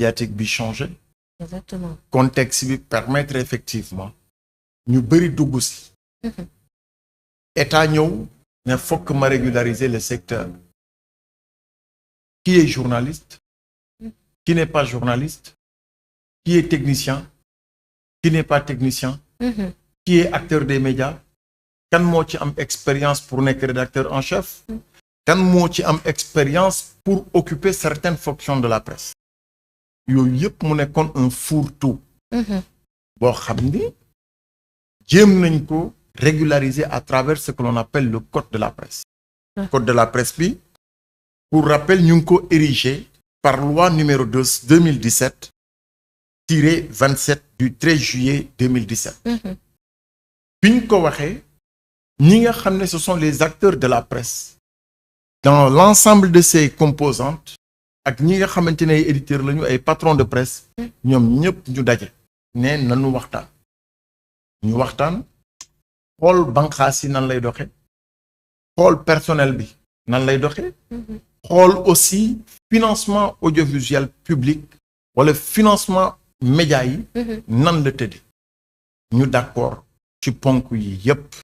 médiatique bi changé. Exactement. Contexte bi permettre effectivement ñu bëri dugg si. État ñëw ne fokk ma régulariser le secteur. Qui est journaliste? Qui n'est pas journaliste? Qui est technicien? Qui n'est pas technicien? Qui est acteur des médias? Kan moo ci am expérience pour nekk rédacteur en chef? Kan moo ci am expérience pour occuper certaines fonctions de la presse? Yooyu yëpp mu nekkoon un fourre-tout. boo xam ni jéem nañ ko régulariser à travers ce que l'on appelle le code de la presse. Code de la presse bi, pour rappel, ñu ngi ko érigé par loi numéro 2 2017-27 du 13 juillet 2017. bi ñu ko waxee ñi nga xam ne ce sont les acteurs de la presse dans l'ensemble de ses composantes ak ñi nga xamante ne ay éditeurs lañu ay patrons de presse ñoom ñëpp ñu daje ne nanu waxtaan ñu waxtaan xool banqaas yi nan lay doxe xool personnel bi nan lay doxe xool aussi financement audiovisuel public wala financement média yi nan la tëddi ñu d'accord ci ponk yi yépp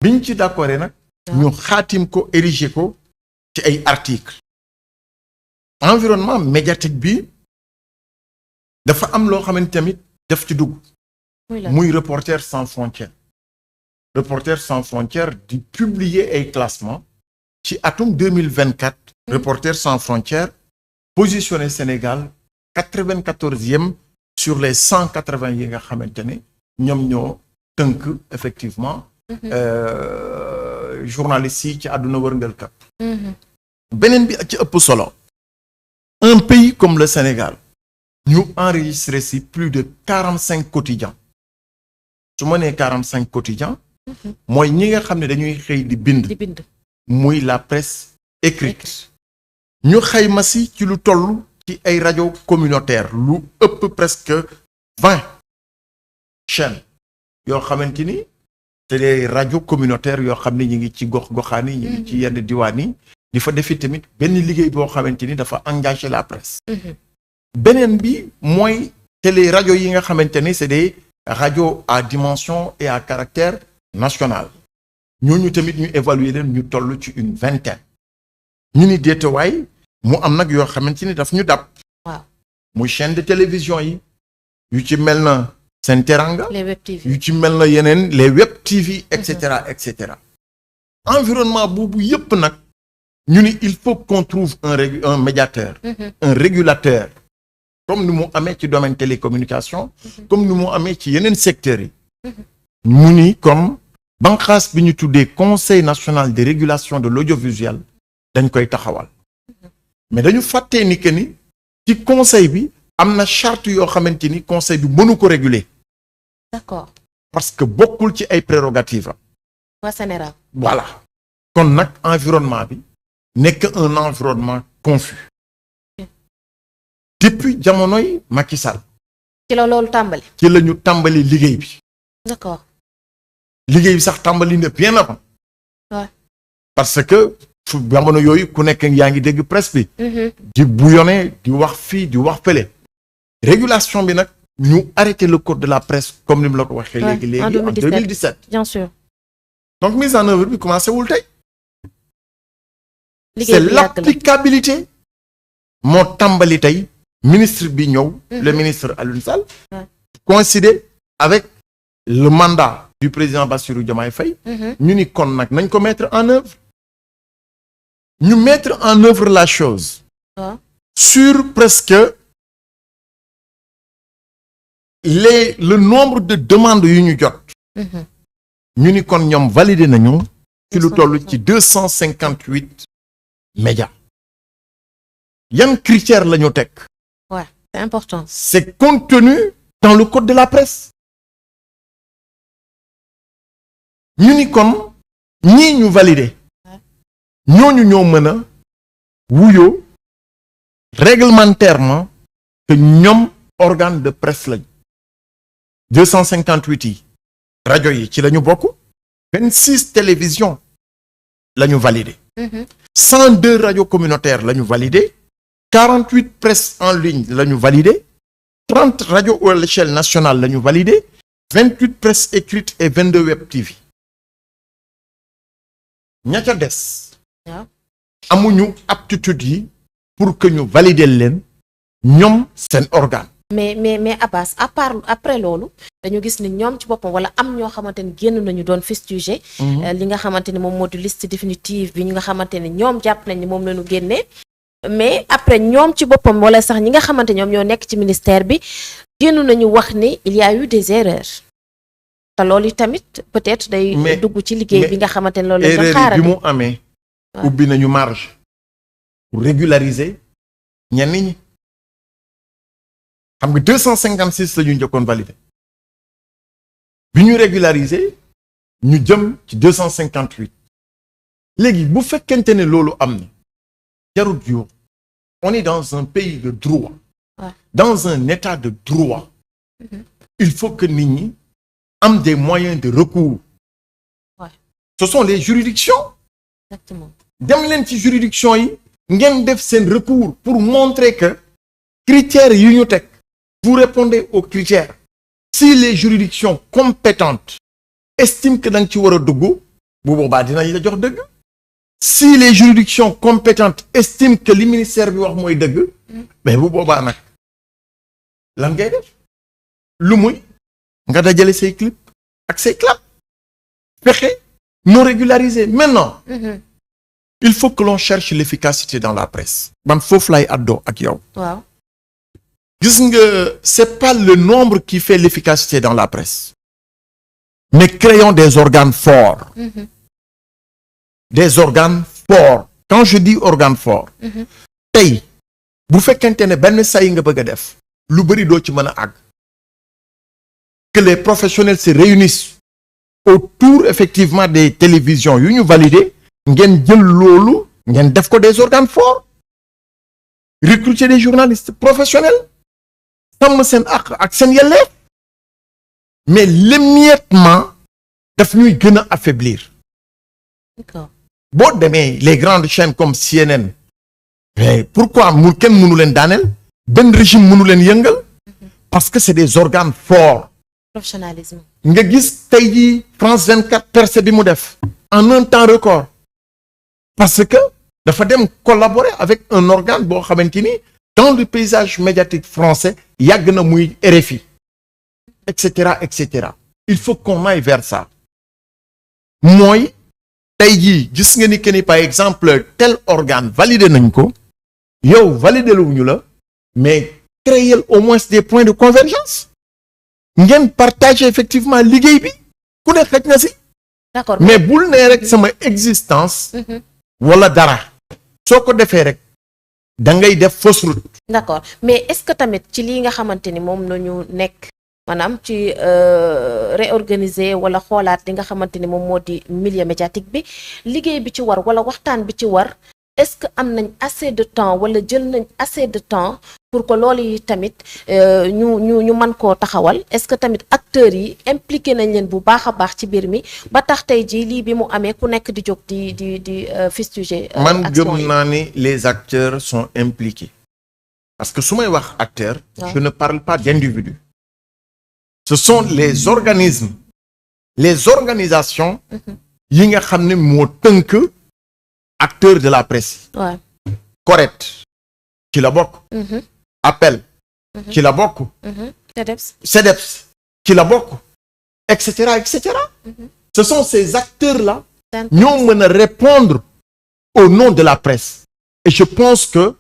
biñ ci d'accordé nag ñu xaatim ko érigé ko ci ay articles environnement médiatique bi dafa am loo xamante tamit daf ci dugg muy Reporters sans frontières. Reporters sans frontières di publier ay classement ci atum 2024 Reporters sans frontières positionné Sénégal 94e sur les 180 yi nga xamante ne ñoom ñoo tënk effectivement journalistes yi ci àdduna wërngal kap beneen bi ci ëpp solo un pays comme le Sénégal ñu enregistré si plus de 45 quotidiens su ma nee 45 quotidiens mooy ñi nga xam ne dañuy xëy di bind muy la presse écrite ñu xayma si ci lu toll ci ay rajo communautaire lu ëpp presque 20 chaînes yoo xamante ni te des rajo communautaires yoo xam ne ñu ngi ci gox-goxaan yi ñu ngi ci yenn diwaan yi di fa defi tamit benn liggéey boo xamante ni dafa engagé la presse beneen bi mooy télé rajo yi nga xamante ni c'est des radios à dimension et à caractère national ñooñu tamit ñu évaluer leen ñu toll ci une vingtaine ñu ni déetawaay mu am nag yoo xamante ni daf ñu dab muy chaîne de télévision yi yu ci mel na Sen Teranga yu ci mel na yeneen les web TV et cetera environnement boobu yépp nag ñu ni il faut qu'on trouve un médiateur un régulateur comme ni mu amee ci domaine télécommunication comme ni mu amee ci yeneen secteurs yi mu ni comme banqaas bi ñu tuddee conseil national de régulation de l'audiovisuel dañ koy taxawal mais dañu fàttee ni que ni ci conseil bi am na charte yoo xamante ni conseil bi mënu ko réguler d'accord parce que bokkul ci ay prérogatives voilà kon nag environnement bi nekk un environnement confus depuis jamonoy Macky Sall ci la loolu tàmbali ci la ñu tàmbali liggéey bi d'accord liggéey bi sax tàmbali na bien avant parce que fu jamono yooyu ku nekk yaa ngi dégg presse bi di bouillonner di wax fii di wax fële régulation bi nag ñu arrêté le code de la presse comme ni mu la ko waxee léegi en 2017 bien sûr donc mise en œuvre bi commencé wul tey c'est l'applicabilité moo tàmbali tey ministre bi ñëw le ministre Alioune Sall coïncider avec le mandat du président Bassirou Diomaye Faye ñu ni kon nag nañ ko mettre en œuvre ñu mettre en œuvre la chose sur presque le nombre de demandes yu ñu jot ñu ni kon ñoom validé nañu ci lu toll ci 258 médias yan critères la ñu teg c'est important c'est contenu dans le code de la presse ñu ni kon ñii ñu validé ñooñu ñoo mën a wuyoo réglementairement que ñoom organe de presse lañ 258 yi rajo yi ci la ñu bokk 26 télévisions la ñu validé 102 radios communautaires la ñu validé 48 presse en ligne la ñu validé 30 rajo à l'échelle nationale la ñu validé 28 presse écrite et 22 web TV ña ca des amuñu aptitude yi pour que ñu valider leen ñoom seen organe. mais Abbas après loolu dañu gis ni ñoom ci boppam wala am ñoo xamante ni génn nañu doon fustiger li nga xamante ni moom moo di liste définitive bi ñu nga xamante ni ñoom jàpp nañ ni moom la ñu génnee mais après ñoom ci boppam wala sax ñi nga xamante ñoom ñoo nekk ci ministère bi génn nañu wax ni il y a eu des erreurs te loolu tamit peut-être day dugg ci liggéey bi nga xamante ne loolu la ñu xaaral bi mu amee ubbi nañu marge pour régulariser ñenn ñi xam nga 256 la ñu njëkkoon validé bi ñu régulariser ñu jëm ci 258 léegi bu fekkente ne loolu am na jarut yoo on est dans un pays de droit dans un état de droit il faut que nit ñi am des moyens de recours ce sont les juridictions exactement dem leen ci juridiction yi ngeen def seen recours pour montrer que critères yi ñu teg vous répondez aux critères si les juridictions compétentes estiment que da nga ci war a dugg bu boobaa dinañ la jox dëgg si les juridictions compétentes estiment que li ministère bi wax mooy dëgg mais bu boobaa nag lan ngay def lu muy nga dajale say clip ak say clap fexe non régularisé maintenant il faut que l'on cherche l'efficacité dans la presse man foofu lay addoo ak yow waaw gis nga c'est pas le nombre qui fait l'efficacité dans la presse mais créons des organes forts des organes forts quand je dis organes forts tey bu fekkente ne benn say nga bëgg a def lu bari doo ci mën a àgg que les professionnels se réunissent autour effectivement des télévisions yu ñu validé ngeen jël loolu ngeen def ko des organes forts recruter des journalistes professionnels sàmm seen àq ak seen yelleef mais l'émiettement daf ñuy gën a affaiblir boo demee les grandes chaînes comme CNN mais pourquoi kenn mënu leen daaneel benn régime mënu leen yëngal parce que c'est des organes forts professionnalisme nga gis tey jii France 24 percée bi mu def en un temps record parce que dafa dem collaborer avec un organe boo xamante ni dans le paysage médiatique français yàgg na muy RFI etc. Il faut qu'on aille vers ça mooy tey jii gis nga ni que ni par exemple tel organe validé nañ ko yow validé luñu la mais créer au moins des points de convergence ngeen partager effectivement liggéey bi ku ne xëj na si d'accord mais bul nee rek sama existence wala dara soo ko defee rek da ngay def fausse route d'accord mais est-ce que tamit ci lii nga xamante ni moom la ñu nekk maanaam ci réorganiser wala xoolaat li nga xamante ni moom moo di milieu médiatique bi liggéey bi ci war wala waxtaan bi ci war est-ce que am nañ assez de temps wala jël nañ assez de temps pour que loolu yi tamit ñu mën koo taxawal est-ce que tamit acteurs yi impliqué nañ leen bu baax a baax ci mbir mi ba tax tey jii lii bi mu amee ku nekk di jóg di fustiger man gëm naa ni les acteurs sont impliqués parce que su may wax acteurs je ne parle pas d'individus ce sont les organismes les organisations yi nga xam ne moo tënk acteurs de la presse correct ci la bokk appel ci la bokk CDEPS ci la bokk etc. Ce sont ces acteurs là ñoo mën a répondre au nom de la presse et je pense que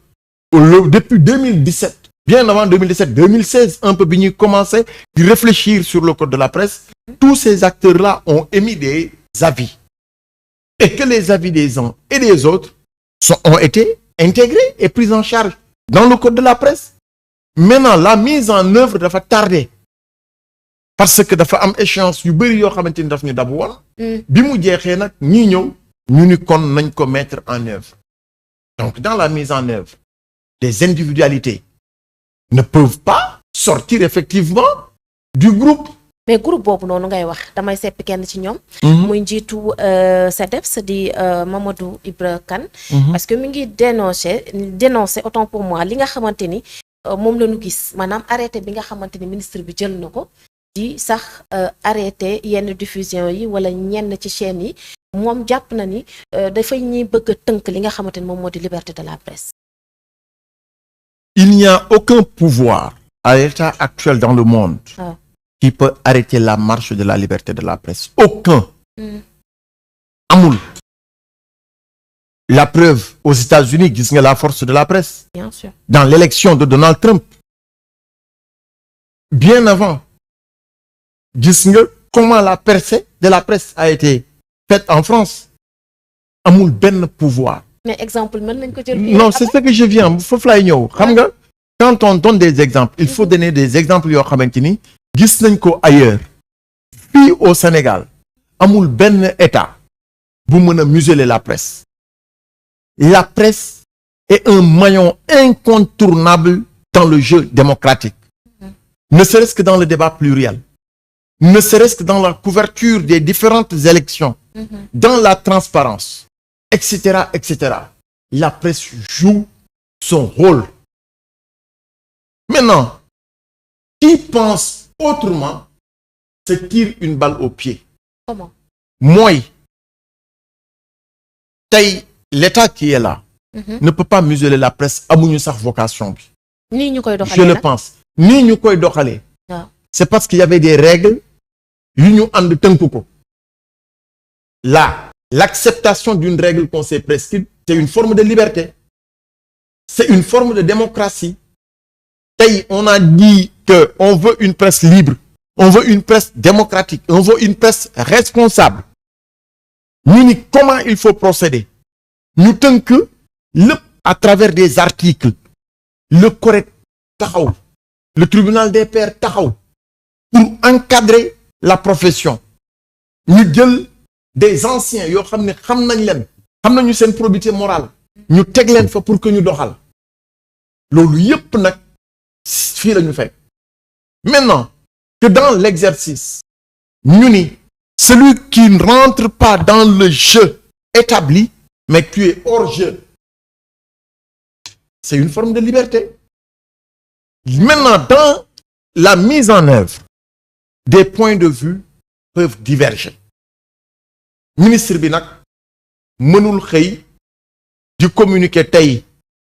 depuis 2017 bien avant 2016 un peu bi ñuy commencé di réfléchir sur le code de la presse tous ces acteurs là ont émis des avis et que les avis des uns et des autres ont été intégrés et pris en charge dans le code de la presse maintenant la mise en œuvre dafa tardé parce que dafa am échéance yu bëri yoo xamante ni daf ñu dabu woon bi mu jeexee nag ñi ñëw ñu ni kon nañ ko mettre en œuvre donc dans la mise en œuvre des individualités ne peuvent pas sortir effectivement du groupe mais groupe boobu noonu ngay wax damay seppi kenn ci ñoom. muy njiitu CDEPS di Mamadou Ibra Kane. parce que mi ngi dénoncer autant pour moi li nga xamante ni moom la ñu gis maanaam arrêté bi nga xamante ni ministre bi jël na ko di sax arrêté yenn diffusion yi wala ñenn ci chaîne yi moom jàpp na ni dafay ñuy bëgg a tënk li nga xamante ni moom moo di liberté de la presse. Il n'y a aucun pouvoir à l'état actuel dans le monde. Qui peut arrêter la marche de la liberté de la presse. Aucun. Amul. La preuve, aux États-Unis, gis nga la force de la presse. Bien sûr. Dans l'élection de Donald Trump. Bien avant. Gis nga comment la percée de la presse a été faite en France. Amul benn pouvoir. Mais exemple, mën nañ ko jël. Non, c'est ce que je viens. Foofu laay ñëw. Xam nga, quand on donne des exemples, il faut donner des exemples yoo xamante ni gis nañ ko ailleurs. Fii au Sénégal, amul benn état bu mën a museler la presse. La presse est un maillon incontournable dans le jeu démocratique. Ne serait-ce que dans le débat pluriel. Ne serait-ce que dans la couverture des différentes élections. Dans la transparence, etc., etc. La presse joue son rôle. Maintenant, qui pense autrement se tire une balle au pied. Comment? Moi, tey l'État qui est là ne peut pas museler la presse amuñu sax vocation bi. nii ñu koy doxalee je le pense nii ñu koy doxalee. C'est parce qu'il y avait des règles yu ñu ànd tënk ko. Là, l'acceptation d'une règle qu'on s'est prescrite, c'est une forme de liberté. C'est une forme de démocratie. Tey, on a dit que on veut une presse libre, on veut une presse démocratique, on veut une presse responsable. Ñu ni comment il faut procéder. Ñu tënk lépp à travers des articles. Le CORED taxaw, le tribunal des pairs taxaw pour encadrer la profession. Ñu jël des anciens yoo xam ne xam nañ leen, xam nañu seen probité morale. Ñu teg leen fa pour que ñu doxal. Loolu yépp nag fii la ñu fekk. Maintenant que dans l'exercice ñu ni celui qui ne rentre pas dans le jeu établi mais qui est hors jeu, c'est une forme de liberté. Maintenant, dans la mise en œuvre, des points de vue peuvent diverger. Ministre bi nag mënul xëy di communiquer tey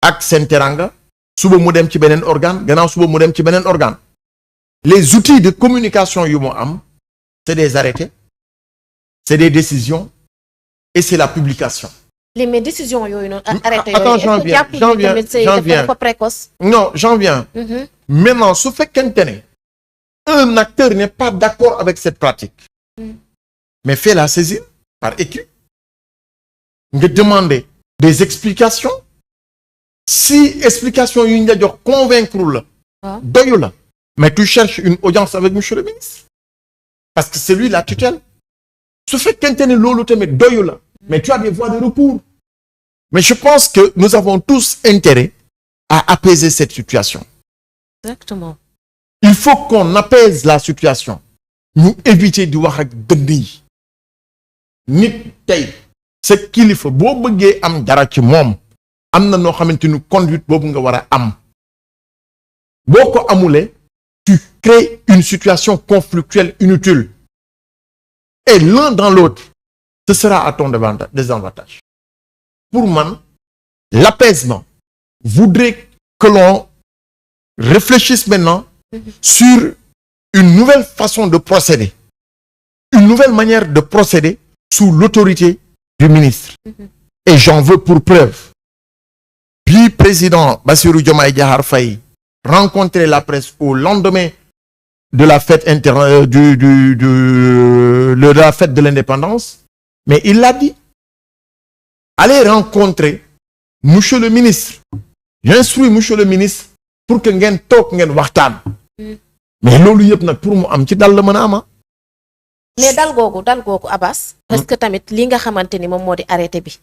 ak Sen Teranga suba mu dem ci beneen organe gannaaw suba mu dem ci beneen organe. Les outils de communication yu mu am, c'est des arrêtés, c'est des décisions et c'est la publication. Les décisions yooyu noonu ak arrêté yooyu. Attends, j'en viens. Pas précoce. Non, j'en viens. Maintenant, su fekkente ne un acteur n'est pas d'accord avec cette pratique, mais fait la saisine par écrit. Nga demander des explications. Si explication yu ñu la jox convaincre la, doyu la, mais tu cherches une audience avec monsieur le ministre parce que c'est lui la tutelle. Su fekkente ne loolu tamit doyu la, mais tu as des voies de recours. Mais je pense que nous avons tous intérêt à apaiser cette situation. Exactement. Il faut qu'on apaise la situation. Ñu éviter di wax ak dënd yi. Nit tey sa kilifa boo bëggee am dara ci moom am na noo xamante ni conduite boobu nga war a am. Boo ko amulee tu crées une situation conflictuelle inutile. Et l'un dans l'autre, ce sera à ton désavantage. Pour moi, l'apaisement voudrait que l'on réfléchisse maintenant sur une nouvelle façon de procéder, une nouvelle manière de procéder sous l'autorité du ministre. Et j'en veux pour preuve. Puis président Bassirou Diomaye Diakhar Faye rencontrer la presse au lendemain de la fête de la fête de l'indépendance, mais il l'a dit. Allez rencontrer monsieur le ministre. J'instruis monsieur le ministre pour que ngeen toog ngeen waxtaan. Mais loolu yëpp nag pour mu am ci dal la mën a ama. Mais dal googu Abass. parce que tamit li nga xamante ni moom moo di arrêté bi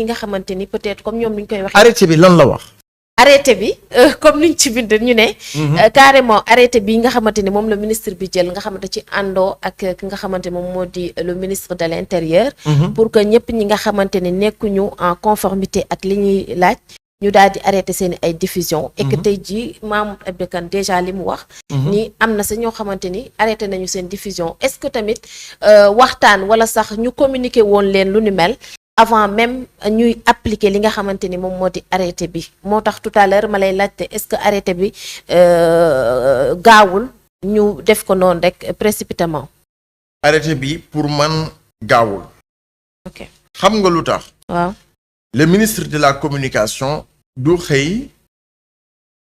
nga xamante ni peut-être comme ñoom ni ñu koy waxee. arrêté bi lan la wax. arrêté bi comme niñ ci bind ñu ne carrément arrêté bi nga xamante ni moom la ministre bi jël nga xamante ci àndoo ak ki nga xamante moom moo di le ministre de l'intérieur pour que ñëpp ñi nga xamante ni nekkuñu en conformité ak li ñuy laaj ñu daal di arrêté seen ay diffusion et que tey jii Mamour Ibra Kane déjà li mu wax ni am na sa ñoo xamante ni arrêté nañu seen diffusion est-ce que tamit waxtaan wala sax ñu communiquer woon leen lu ni mel avant même ñuy appliquer li nga xamante ni moom moo di arrêté bi moo tax tout à l'heure ma lay laajte est-ce que arrêté bi gaawul ñu def ko noonu rek précipitamment. arrêté bi pour man gaawul. ok xam nga lu tax. waaw. le ministre de la communication du xëy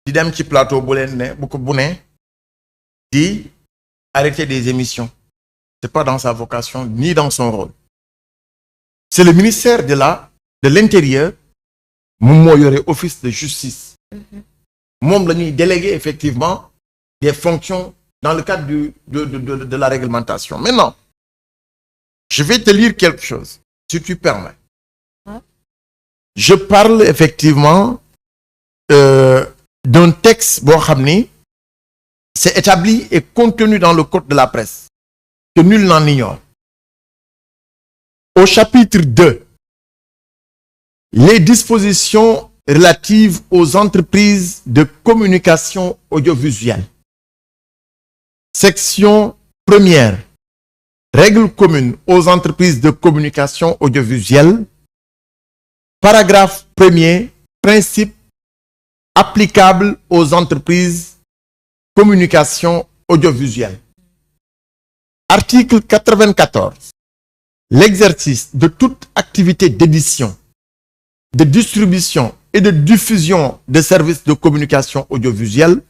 di dem ci plateau bu leen ne bu ne di arrêter des émissions. C'est pas dans sa vocation ni dans son rôle. C'est le ministère de l'Intérieur moom moo yore office de justice. moom la ñuy déléguer effectivement des fonctions dans le cadre de la réglementation. Maintenant, je vais te lire quelque chose, si tu permets. Je parle effectivement d'un texte boo xam ni c'est établi et contenu dans le code de la presse que nul n'en ignore. Au chapitre 2, les dispositions relatives aux entreprises de communication audiovisuelle. Section 1er, règles communes aux entreprises de communication audiovisuelle. Paragraphe 1er, principe applicable aux entreprises de communication audiovisuelle. Article 94. L'exercice de toute activité d'édition, de distribution et de diffusion de services de communication audiovisuelle,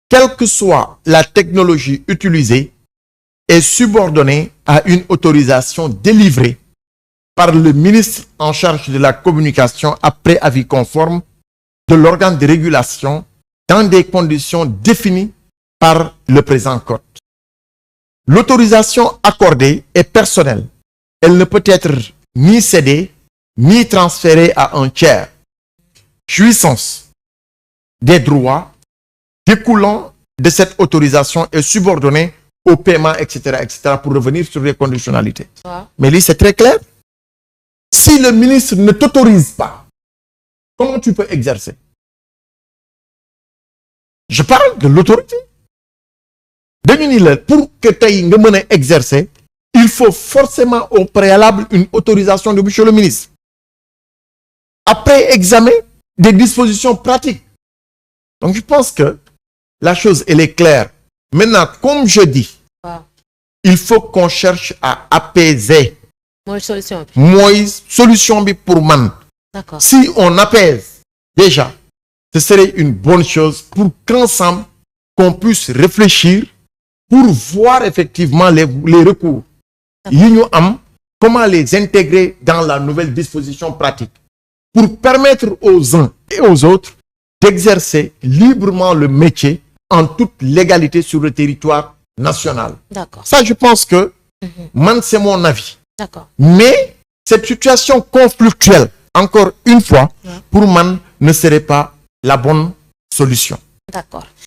quelle que soit la technologie utilisée, est subordonné à une autorisation délivrée par le ministre en charge de la communication après avis conforme de l'organe de régulation dans des conditions définies par le présent code. L'autorisation accordée est personnelle. Elle ne peut être ni cédée ni transférée à un tiers. Jouissance des droits découlant de cette autorisation est subordonnée au paiement, etc., pour revenir sur les conditionnalités. Mais là, c'est très clair. Si le ministre ne t'autorise pas, comment tu peux exercer? Je parle de l'autorité. dañu ni la pour que tey nga mën a exercer, il faut forcément au préalable une autorisation de monsieur le ministre. Après examen des dispositions pratiques. Donc je pense que la chose, elle est claire. Maintenant, comme je dis, il faut qu'on cherche à apaiser. Mooy solution bi pour man. D'accord. Si on apaise déjà, ce serait une bonne chose pour qu'ensemble, qu'on puisse réfléchir pour voir effectivement les recours. yi ñu am, comment les intégrer dans la nouvelle disposition pratique pour permettre aux uns et aux autres d'exercer librement le métier en toute légalité sur le territoire national. D'accord. Ça, je pense que man, c'est mon avis. D'accord. Mais cette situation conflictuelle, encore une fois, pour man, ne serait pas la bonne solution. D'accord.